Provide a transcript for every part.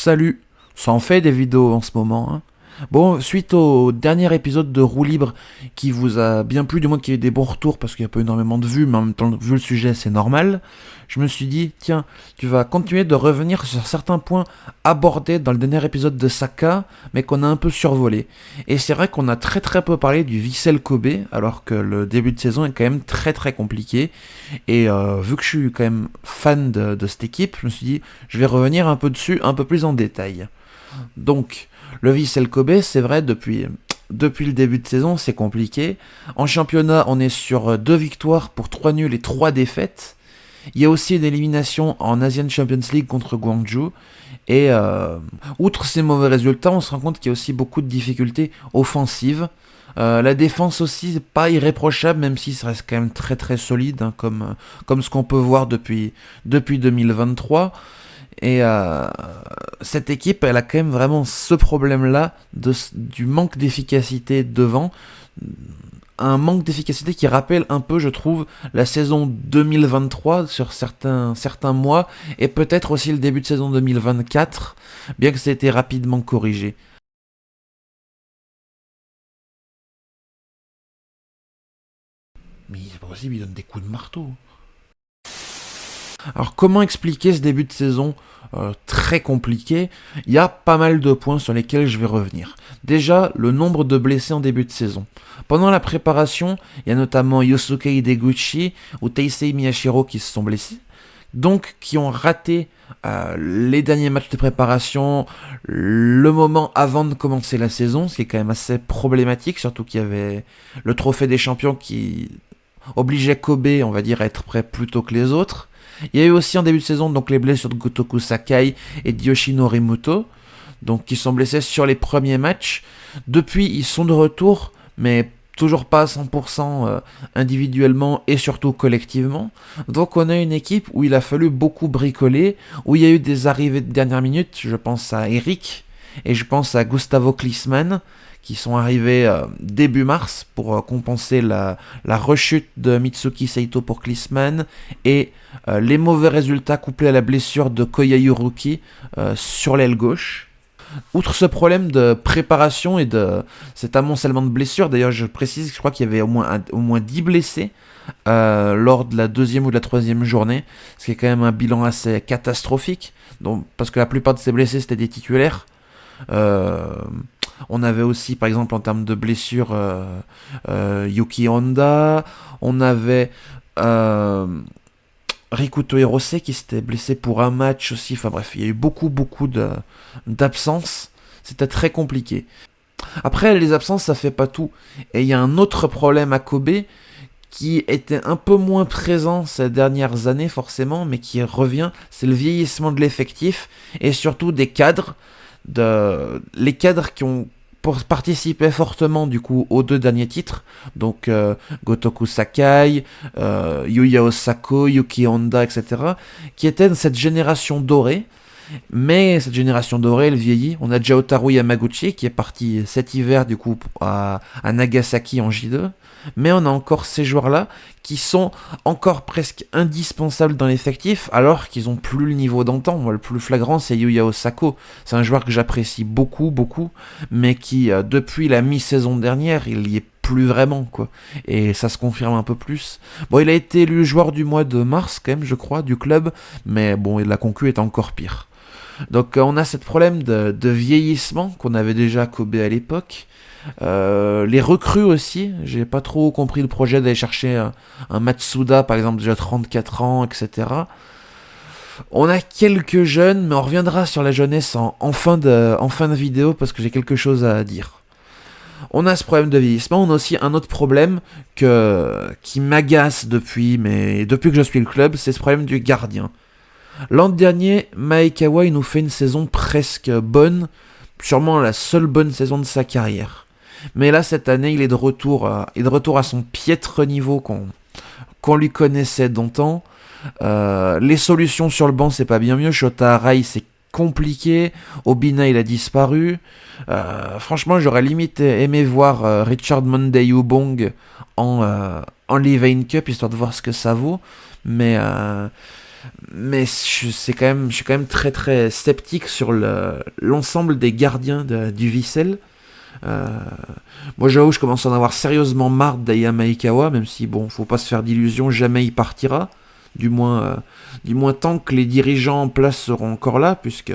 Salut, ça en fait des vidéos en ce moment, hein. Bon, suite au dernier épisode de Roue Libre qui vous a bien plu, du moins qui a eu des bons retours parce qu'il n'y a pas énormément de vues, mais en même temps, vu le sujet, c'est normal, je me suis dit, tiens, tu vas continuer de revenir sur certains points abordés dans le dernier épisode de Saka, mais qu'on a un peu survolé. Et c'est vrai qu'on a très très peu parlé du Vissel Kobe, alors que le début de saison est quand même très très compliqué. Et vu que je suis quand même fan de cette équipe, je me suis dit, je vais revenir un peu dessus, un peu plus en détail. Donc, le Vissel Kobe, c'est vrai, depuis le début de saison, c'est compliqué. En championnat, on est sur 2 victoires pour 3 nuls et 3 défaites. Il y a aussi une élimination en Asian Champions League contre Gwangju. Et outre ces mauvais résultats, on se rend compte qu'il y a aussi beaucoup de difficultés offensives. La défense aussi, c'est pas irréprochable, même si ça reste quand même très très solide, hein, comme ce qu'on peut voir depuis 2023. Et cette équipe, elle a quand même vraiment ce problème-là du manque d'efficacité devant. Un manque d'efficacité qui rappelle un peu, je trouve, la saison 2023 sur certains mois, et peut-être aussi le début de saison 2024, bien que ça ait été rapidement corrigé. Mais c'est pas possible, il donne des coups de marteau. Alors comment expliquer ce début de saison très compliqué? Il y a pas mal de points sur lesquels je vais revenir. Déjà, le nombre de blessés en début de saison. Pendant la préparation, il y a notamment Yosuke Hideguchi ou Teisei Miyashiro qui se sont blessés, donc qui ont raté les derniers matchs de préparation, le moment avant de commencer la saison, ce qui est quand même assez problématique, surtout qu'il y avait le trophée des champions qui obligeait Kobe, on va dire, à être prêt plus tôt que les autres. Il y a eu aussi en début de saison donc les blessures de Gotoku Sakai et de Yoshinori Muto, donc qui sont blessés sur les premiers matchs. Depuis, ils sont de retour, mais toujours pas à 100% individuellement et surtout collectivement. Donc on a une équipe où il a fallu beaucoup bricoler, où il y a eu des arrivées de dernière minute. Je pense à Eric et je pense à Gustavo Klinsmann, qui sont arrivés début mars pour compenser la rechute de Mitsuki Saito pour Klinsmann et les mauvais résultats couplés à la blessure de Koya Yuruki sur l'aile gauche. Outre ce problème de préparation et de cet amoncellement de blessures, d'ailleurs je précise que je crois qu'il y avait au moins 10 blessés lors de la deuxième ou de la troisième journée, ce qui est quand même un bilan assez catastrophique, donc, parce que la plupart de ces blessés c'était des titulaires. On avait aussi, par exemple, en termes de blessures, Yuki Honda. On avait Rikuto Hirose qui s'était blessé pour un match aussi. Enfin bref, il y a eu beaucoup d'absences. C'était très compliqué. Après, les absences, ça fait pas tout. Et il y a un autre problème à Kobe qui était un peu moins présent ces dernières années, forcément, mais qui revient. C'est le vieillissement de l'effectif et surtout des cadres. Les cadres qui ont participé fortement du coup aux 2 derniers titres, donc Gotoku Sakai, Yuya Osako, Yuki Honda, etc., qui étaient de cette génération dorée. Mais cette génération dorée, elle vieillit. On a déjà Otaru Yamaguchi qui est parti cet hiver du coup à Nagasaki en J2. Mais on a encore ces joueurs-là qui sont encore presque indispensables dans l'effectif alors qu'ils ont plus le niveau d'antan. Moi, le plus flagrant, c'est Yuya Osako. C'est un joueur que j'apprécie beaucoup, mais qui, depuis la mi-saison dernière, il y est plus vraiment, quoi. Et ça se confirme un peu plus. Bon, il a été élu joueur du mois de mars, quand même, je crois, du club. Mais bon, la concu est encore pire. Donc on a ce problème de vieillissement qu'on avait déjà à Kobe à l'époque. Les recrues aussi, j'ai pas trop compris le projet d'aller chercher un Matsuda par exemple déjà 34 ans, etc. On a quelques jeunes, mais on reviendra sur la jeunesse en fin de vidéo parce que j'ai quelque chose à dire. On a ce problème de vieillissement, on a aussi un autre problème qui m'agace depuis que je suis le club, c'est ce problème du gardien. L'an dernier, Maekawa il nous fait une saison presque bonne, sûrement la seule bonne saison de sa carrière. Mais là, cette année, il est de retour à son piètre niveau qu'on lui connaissait d'antan. Les solutions sur le banc, c'est pas bien mieux. Shota Arai, c'est compliqué. Obina, il a disparu. Franchement, j'aurais limite aimé voir Richard Monday Ubong en Levain Cup, histoire de voir ce que ça vaut. Mais Mais je suis quand même très très sceptique sur l'ensemble des gardiens du Vissel. Euh, Moi j'avoue, je commence à en avoir sérieusement marre d'Ayama Ikawa, même si bon, faut pas se faire d'illusions, jamais il partira. Du moins tant que les dirigeants en place seront encore là, puisque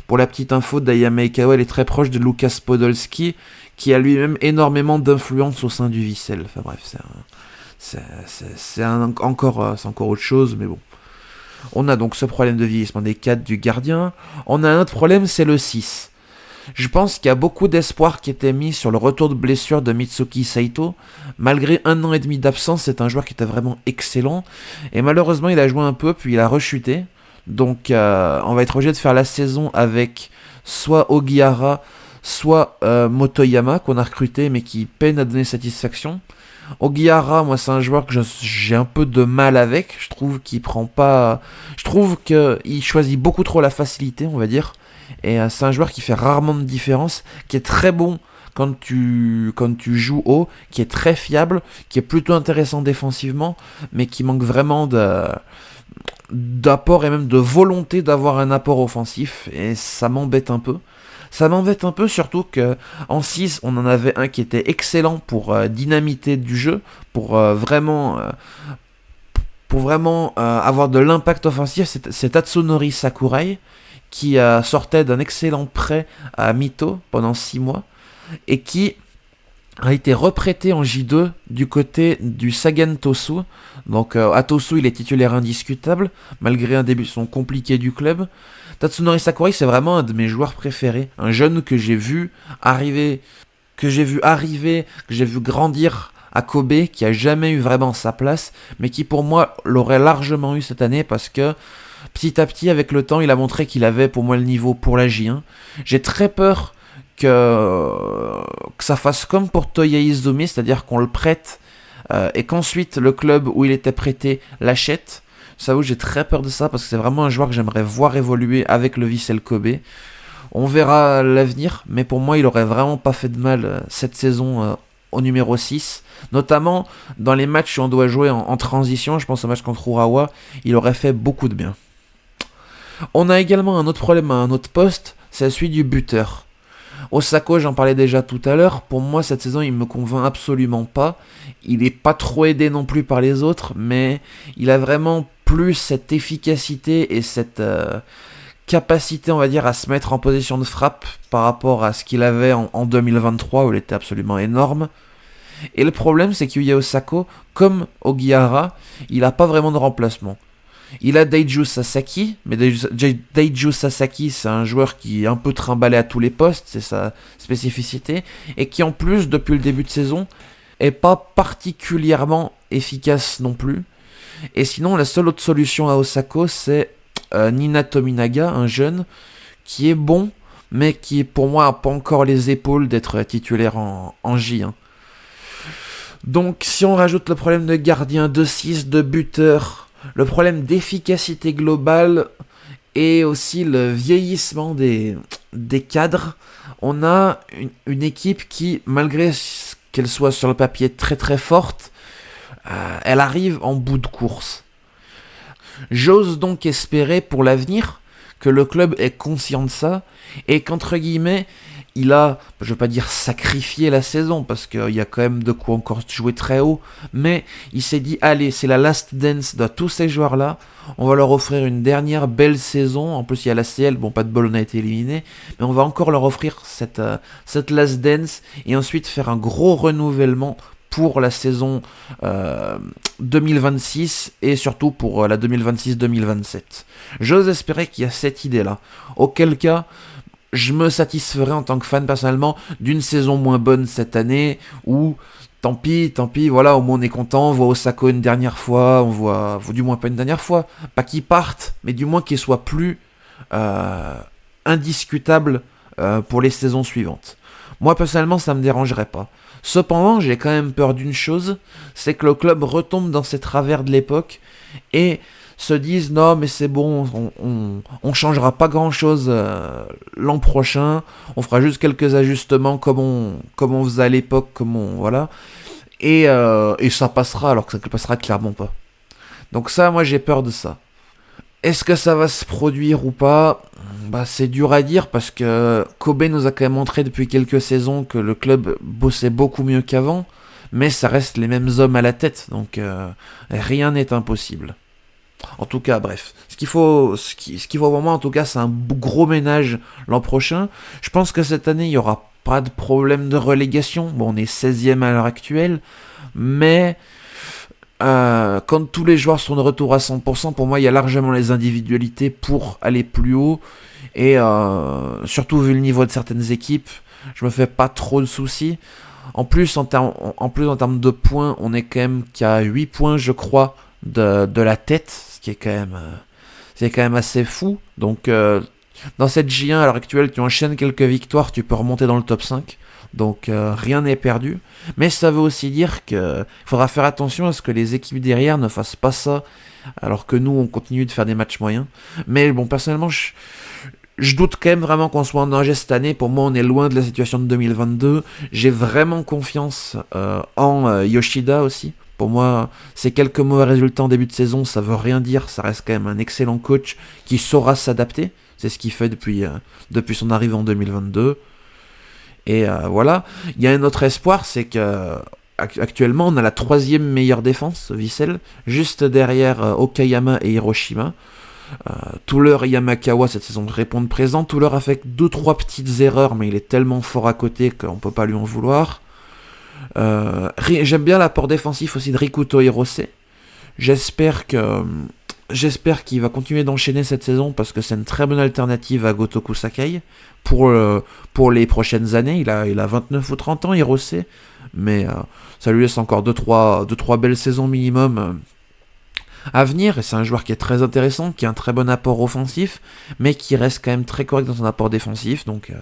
pour la petite info, Ayama Ikawa elle est très proche de Lukas Podolski, qui a lui-même énormément d'influence au sein du Vissel. Enfin bref, c'est encore autre chose, mais bon. On a donc ce problème de vieillissement des 4 du gardien. On a un autre problème, c'est le 6. Je pense qu'il y a beaucoup d'espoir qui était mis sur le retour de blessure de Mitsuki Saito. Malgré 1 an et demi d'absence, c'est un joueur qui était vraiment excellent. Et malheureusement, il a joué un peu, puis il a rechuté. Donc on va être obligé de faire la saison avec soit Ogihara, soit Motoyama, qu'on a recruté, mais qui peine à donner satisfaction. Ogihara, moi, c'est un joueur que j'ai un peu de mal avec. Je trouve qu'il prend pas. Je trouve qu'il choisit beaucoup trop la facilité, on va dire. Et c'est un joueur qui fait rarement de différence, qui est très bon quand tu joues haut, qui est très fiable, qui est plutôt intéressant défensivement, mais qui manque vraiment d'apport et même de volonté d'avoir un apport offensif. Et ça m'embête un peu. Ça m'embête un peu, surtout qu'en 6, on en avait un qui était excellent pour dynamiter du jeu, pour vraiment avoir de l'impact offensif. C'est Tatsunori Sakurai, qui sortait d'un excellent prêt à Mito pendant 6 mois, et qui a été reprêté en J2 du côté du Sagan Tosu. Donc à Tosu, il est titulaire indiscutable, malgré un début son compliqué du club. Tatsunori Sakurai, c'est vraiment un de mes joueurs préférés. Un jeune que j'ai vu arriver, que j'ai vu grandir à Kobe, qui a jamais eu vraiment sa place, mais qui pour moi l'aurait largement eu cette année, parce que petit à petit, avec le temps, il a montré qu'il avait pour moi le niveau pour la J1. J'ai très peur que ça fasse comme pour Toya Izumi, c'est-à-dire qu'on le prête et qu'ensuite le club où il était prêté l'achète. Ça, j'ai très peur de ça, parce que c'est vraiment un joueur que j'aimerais voir évoluer avec le Vissel Kobe. On verra l'avenir, mais pour moi, il aurait vraiment pas fait de mal cette saison au numéro 6. Notamment dans les matchs où on doit jouer en transition, je pense au match contre Urawa, il aurait fait beaucoup de bien. On a également un autre problème à un autre poste, c'est celui du buteur. Osako, j'en parlais déjà tout à l'heure, pour moi cette saison il me convainc absolument pas. Il est pas trop aidé non plus par les autres, mais il a vraiment plus cette efficacité et cette capacité, on va dire, à se mettre en position de frappe par rapport à ce qu'il avait en 2023, où il était absolument énorme. Et le problème, c'est que Yuya Osako, comme Ogihara, il n'a pas vraiment de remplacement. Il a Daiju Sasaki, mais Daiju Sasaki, c'est un joueur qui est un peu trimballé à tous les postes, c'est sa spécificité, et qui en plus, depuis le début de saison, est pas particulièrement efficace non plus. Et sinon, la seule autre solution à Osako, c'est Nina Tominaga, un jeune qui est bon, mais qui pour moi n'a pas encore les épaules d'être titulaire en J1. Donc si on rajoute le problème de gardien, de 6, de buteur, le problème d'efficacité globale et aussi le vieillissement des cadres, on a une équipe qui, malgré qu'elle soit sur le papier très très forte, elle arrive en bout de course. J'ose donc espérer pour l'avenir que le club est conscient de ça et qu'entre guillemets, il a, je ne veux pas dire sacrifié la saison parce qu'il y a quand même de quoi encore jouer très haut, mais il s'est dit allez, c'est la last dance de tous ces joueurs-là, on va leur offrir une dernière belle saison. En plus il y a la CL, bon pas de bol, on a été éliminé, mais on va encore leur offrir cette last dance et ensuite faire un gros renouvellement pour la saison 2026 et surtout pour la 2026-2027. J'ose espérer qu'il y a cette idée-là. Auquel cas, je me satisferai en tant que fan personnellement d'une saison moins bonne cette année, ou tant pis, voilà, au moins on est content, on voit Osako une dernière fois, on voit du moins pas une dernière fois, pas qu'il parte, mais du moins qu'il soit plus indiscutable pour les saisons suivantes. Moi personnellement ça me dérangerait pas. Cependant, j'ai quand même peur d'une chose, c'est que le club retombe dans ces travers de l'époque et se dise non mais c'est bon, on changera pas grand chose l'an prochain, on fera juste quelques ajustements comme on faisait à l'époque, voilà, et ça passera alors que ça ne passera clairement pas. Donc ça, moi j'ai peur de ça. Est-ce que ça va se produire ou pas? Bah, c'est dur à dire parce que Kobe nous a quand même montré depuis quelques saisons que le club bossait beaucoup mieux qu'avant, mais ça reste les mêmes hommes à la tête, donc rien n'est impossible. En tout cas, bref, ce qu'il faut pour moi, en tout cas, c'est un gros ménage l'an prochain. Je pense que cette année, il n'y aura pas de problème de relégation. Bon, on est 16e à l'heure actuelle, mais quand tous les joueurs sont de retour à 100%, pour moi, il y a largement les individualités pour aller plus haut. Et surtout vu le niveau de certaines équipes, je me fais pas trop de soucis. En plus, en termes de points, on est quand même qu'à 8 points, je crois, de la tête, ce qui est quand même assez fou. Donc, dans cette J1 à l'heure actuelle, tu enchaînes quelques victoires, tu peux remonter dans le top 5. Donc, rien n'est perdu. Mais ça veut aussi dire qu'il faudra faire attention à ce que les équipes derrière ne fassent pas ça, alors que nous, on continue de faire des matchs moyens. Mais bon, personnellement, je doute quand même vraiment qu'on soit en danger cette année. Pour moi, on est loin de la situation de 2022. J'ai vraiment confiance en Yoshida aussi. Pour moi, ces quelques mauvais résultats en début de saison, ça veut rien dire. Ça reste quand même un excellent coach qui saura s'adapter. C'est ce qu'il fait depuis son arrivée en 2022. Et voilà. Il y a un autre espoir, c'est que actuellement, on a la 3e meilleure défense, Vissel, juste derrière Okayama et Hiroshima. Touler et Yamakawa cette saison répondent présent. Touler a fait 2-3 petites erreurs, mais il est tellement fort à côté qu'on peut pas lui en vouloir. J'aime bien l'apport défensif aussi de Rikuto Hirose. J'espère qu'il va continuer d'enchaîner cette saison parce que c'est une très bonne alternative à Gotoku Sakai pour les prochaines années. Il a 29 ou 30 ans, Hirose, mais ça lui laisse encore 2-3 belles saisons minimum à venir, et c'est un joueur qui est très intéressant, qui a un très bon apport offensif, mais qui reste quand même très correct dans son apport défensif, donc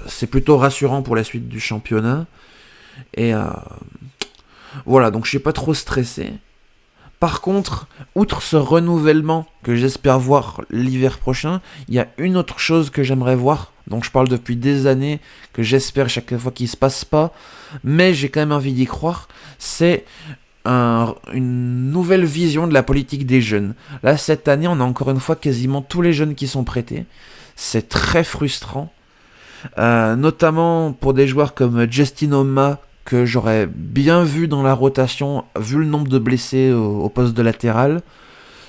c'est plutôt rassurant pour la suite du championnat, et voilà, donc je suis pas trop stressé. Par contre, outre ce renouvellement que j'espère voir l'hiver prochain, il y a une autre chose que j'aimerais voir, dont je parle depuis des années, que j'espère chaque fois qu'il se passe pas, mais j'ai quand même envie d'y croire, c'est une nouvelle vision de la politique des jeunes. Là, cette année, on a encore une fois quasiment tous les jeunes qui sont prêtés. C'est très frustrant. Notamment pour des joueurs comme Justin Oma, que j'aurais bien vu dans la rotation, vu le nombre de blessés au poste de latéral.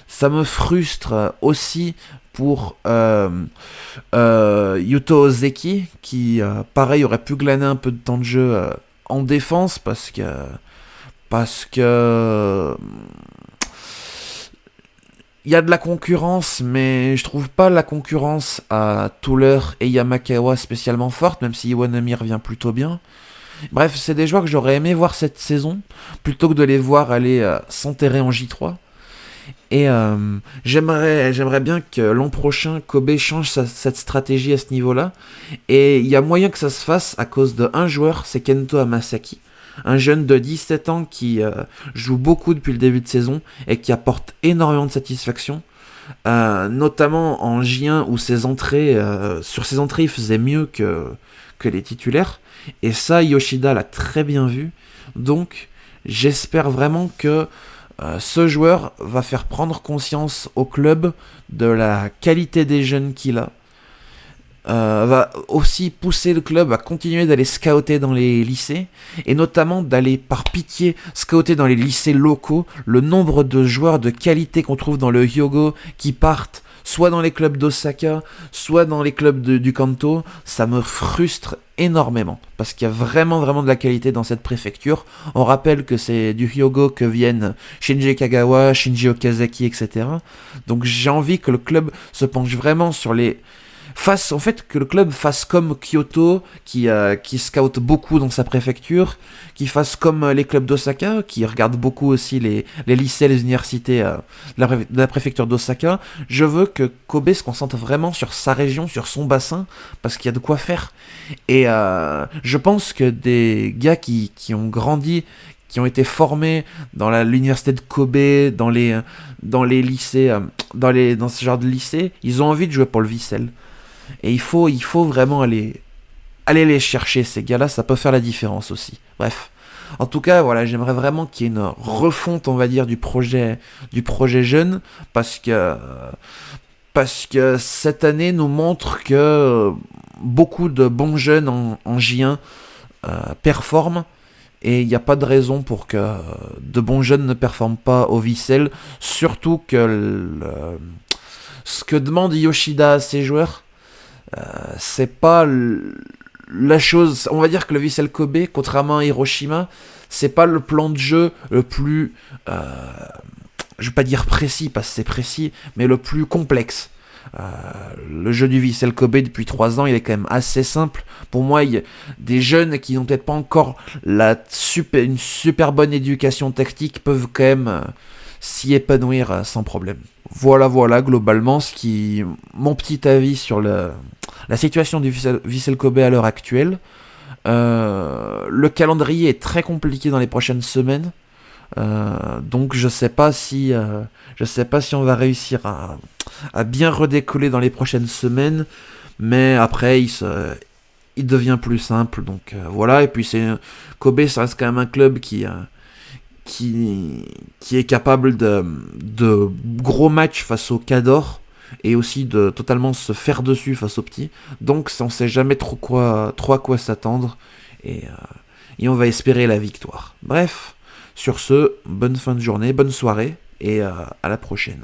Ça me frustre aussi pour Yuto Ozeki, qui, pareil, aurait pu glaner un peu de temps de jeu en défense, parce que il y a de la concurrence, mais je trouve pas la concurrence à Touler et Yamakawa spécialement forte, même si Iwanami revient plutôt bien. Bref, c'est des joueurs que j'aurais aimé voir cette saison, plutôt que de les voir aller s'enterrer en J3. Et j'aimerais bien que l'an prochain, Kobe change cette stratégie à ce niveau-là. Et il y a moyen que ça se fasse à cause d'un joueur, c'est Kento Hamasaki. Un jeune de 17 ans qui joue beaucoup depuis le début de saison et qui apporte énormément de satisfaction. Notamment en J1 où sur ses entrées il faisait mieux que les titulaires. Et ça, Yoshida l'a très bien vu. Donc j'espère vraiment que ce joueur va faire prendre conscience au club de la qualité des jeunes qu'il a. Va aussi pousser le club à continuer d'aller scouter dans les lycées, et notamment d'aller par pitié scouter dans les lycées locaux le nombre de joueurs de qualité qu'on trouve dans le Hyogo qui partent soit dans les clubs d'Osaka, soit dans les clubs du Kanto. Ça me frustre énormément, parce qu'il y a vraiment vraiment de la qualité dans cette préfecture. On rappelle que c'est du Hyogo que viennent Shinji Kagawa, Shinji Okazaki, etc. Donc j'ai envie que le club se penche vraiment sur que le club fasse comme Kyoto, qui scoute beaucoup dans sa préfecture, qui fasse comme les clubs d'Osaka, qui regardent beaucoup aussi les lycées, les universités de la préfecture d'Osaka. Je veux que Kobe se concentre vraiment sur sa région, sur son bassin, parce qu'il y a de quoi faire. Et je pense que des gars qui ont grandi, qui ont été formés dans l'université de Kobe, dans les lycées, dans ce genre de lycée, ils ont envie de jouer pour le Vissel. Et il faut vraiment aller les chercher, ces gars-là, ça peut faire la différence aussi. Bref, En tout cas, voilà, j'aimerais vraiment qu'il y ait une refonte, on va dire, du projet jeune, parce que, parce que cette année nous montre que beaucoup de bons jeunes en J1 performent, et il n'y a pas de raison pour que de bons jeunes ne performent pas au Vissel, surtout que ce que demande Yoshida à ses joueurs, c'est pas la chose. On va dire que le Vissel Kobe, contrairement à Hiroshima, c'est pas le plan de jeu le plus, je vais pas dire précis parce que c'est précis, mais le plus complexe. Le jeu du Vissel Kobe depuis 3 ans, il est quand même assez simple. Pour moi, il y a des jeunes qui n'ont peut-être pas encore une super bonne éducation tactique peuvent quand même s'y épanouir sans problème. Voilà, globalement, mon petit avis sur la situation du Vissel Kobe à l'heure actuelle. Le calendrier est très compliqué dans les prochaines semaines. Donc je sais pas si on va réussir à bien redécoller dans les prochaines semaines, mais après il devient plus simple, donc voilà. Et puis Kobe, ça reste quand même un club qui est capable de gros matchs face au Cador, et aussi de totalement se faire dessus face aux petits, donc on sait jamais trop à quoi s'attendre, et on va espérer la victoire. Bref, sur ce, bonne fin de journée, bonne soirée, et à la prochaine.